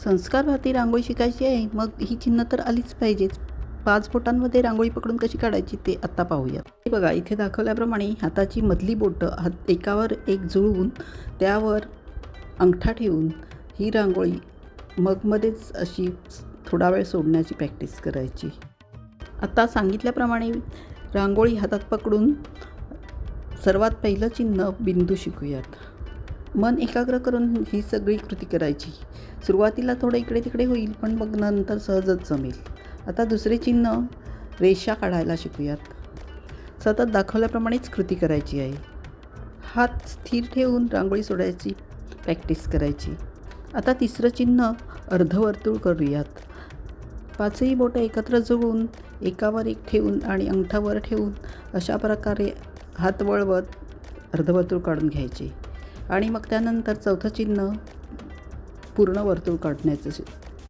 संस्कारभारती रांगोळी शिकायची आहे, मग ही चिन्ह तर आलीच पाहिजेच. 5 बोटांमध्ये रांगोळी पकडून कशी काढायची ते आत्ता पाहूया. हे बघा, इथे दाखवल्याप्रमाणे हाताची मधली बोटं एकावर एक जुळवून त्यावर अंगठा ठेवून ही रांगोळी मगमध्येच अशी थोडा वेळ सोडण्याची प्रॅक्टिस करायची. आता सांगितल्याप्रमाणे रांगोळी हातात पकडून सर्वात पहिलं चिन्ह बिंदू शिकूयात. मन एकाग्र करून ही सगळी कृती करायची. सुरुवातीला थोडं इकडे तिकडे होईल, पण मग नंतर सहजच जमेल. आता दुसरे चिन्ह रेषा काढायला शिकूयात. सतत दाखवल्याप्रमाणेच कृती करायची आहे. हात स्थिर ठेवून रांगोळी सोडायची प्रॅक्टिस करायची. आता तिसरं चिन्ह अर्धवर्तुळ करूयात. 5ही बोटं एकत्र जुळवून एकावर एक ठेवून आणि अंगठा वर ठेवून अशा प्रकारे हात वळवत अर्धवर्तुळ काढून घ्यायचे आणि मग त्यानंतर चौथं चिन्ह पूर्ण वर्तुळ काढण्याचं